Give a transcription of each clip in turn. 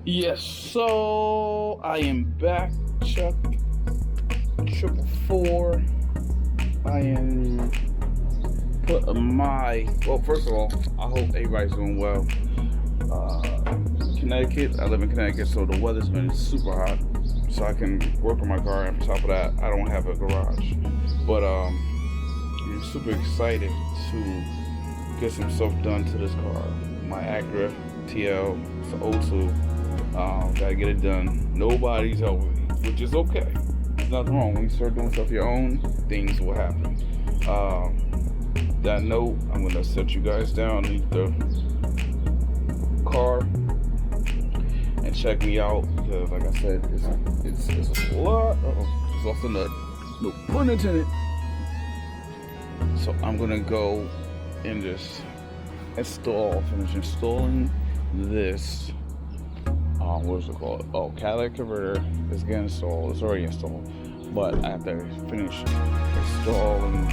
Yes, so I am back, Chuck 444. I am putting well, first of all, I hope everybody's doing well. Connecticut, I live in Connecticut, so the weather's been super hot, so I can work on my car. And on top of that, I don't have a garage, but I'm super excited to get some stuff done to this car. My ACURA TL, it's an 02. Gotta get it done. Nobody's helping me, which is okay. There's nothing wrong. When you start doing stuff your own, things will happen. That note, I'm gonna set you guys down underneath the car and check me out, because like I said, it's a lot. Just lost the nut. No pun intended. So I'm gonna go and just finish installing this. What is it called? Oh, catalytic converter is getting installed. It's already installed, but I have to finish installing.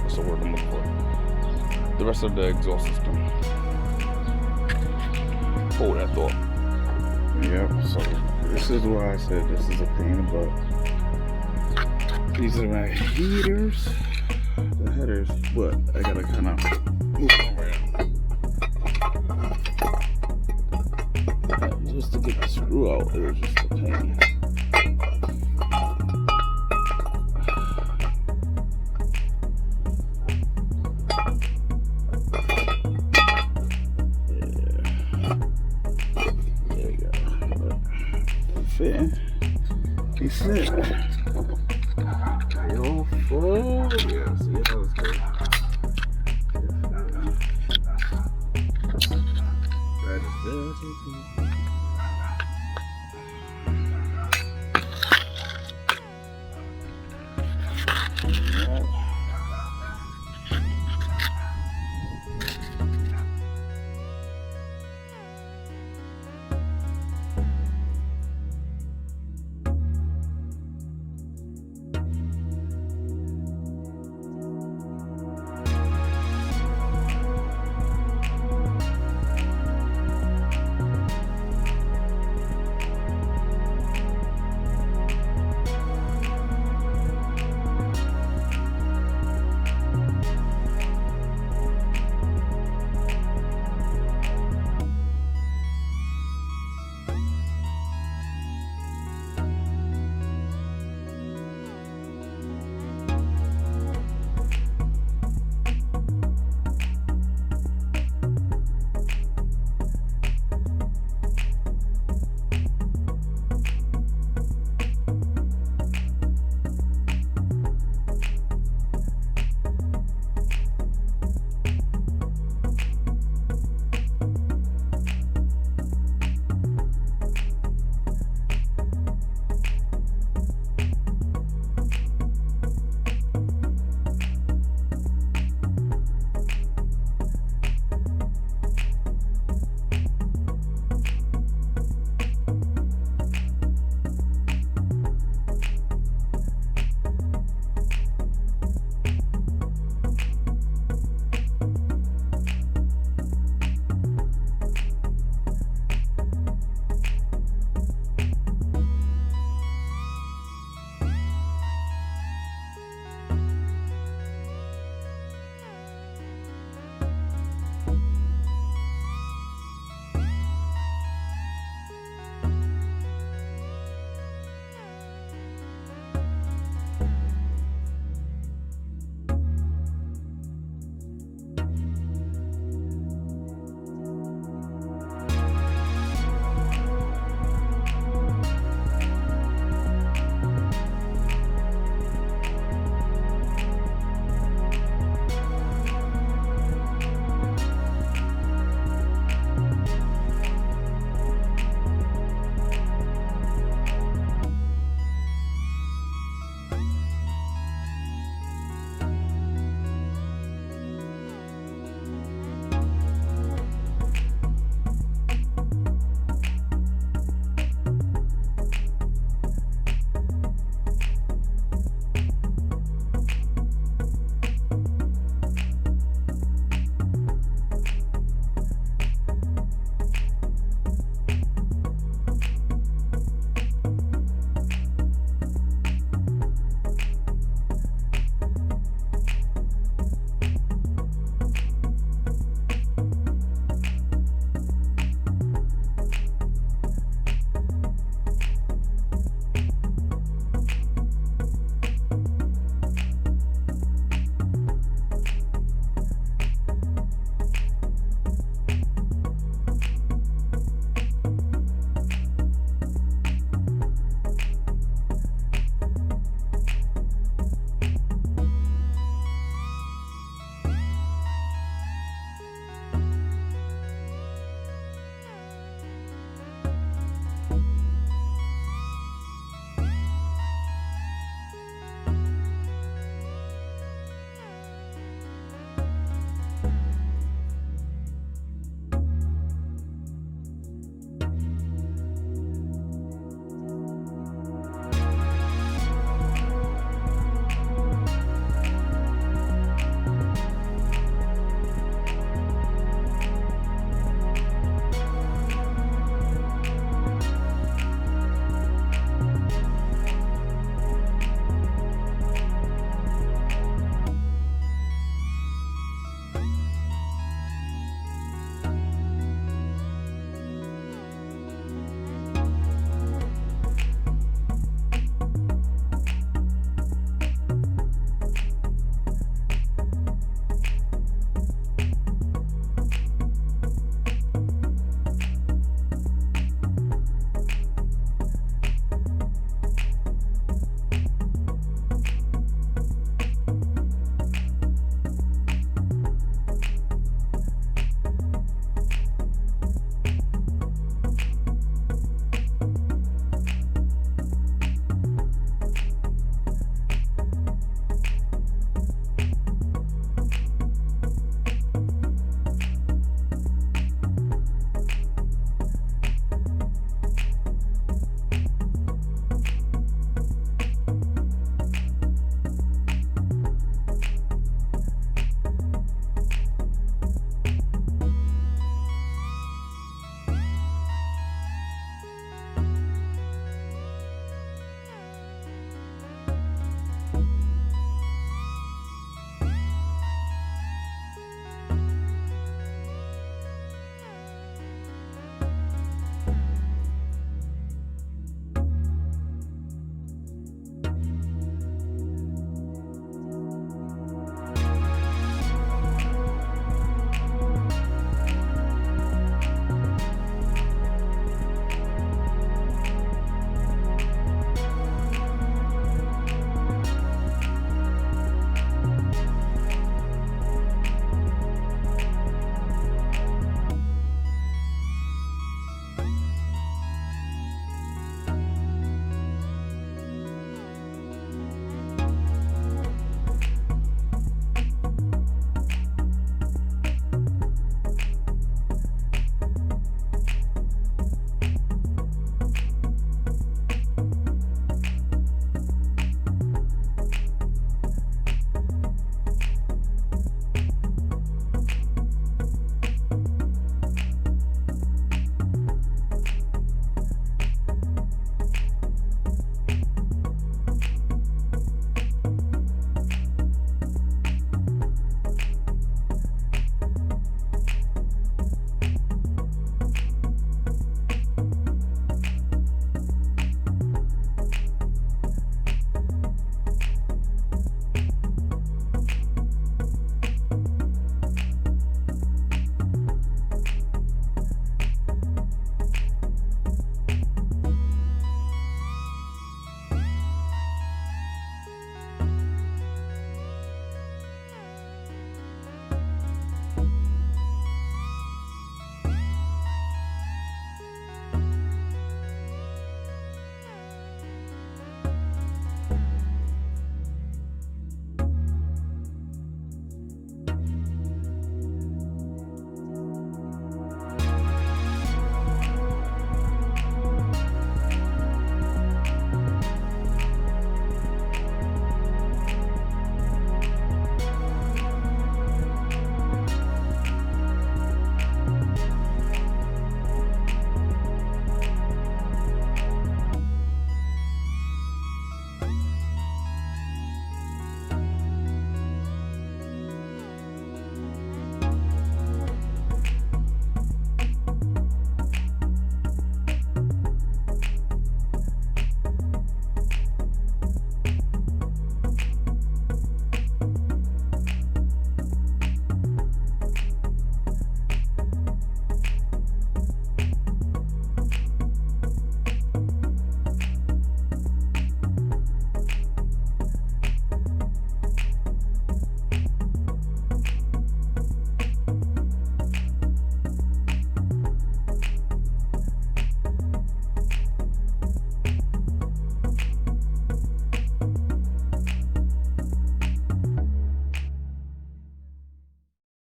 What's the word I'm looking for? The rest of the exhaust system. Hold that thought. Yep. So this is why I said this is a pain in the butt. These are my heaters, the headers, but I gotta kind of move them around just to get the screw out. It was just a pain. Fit. He said.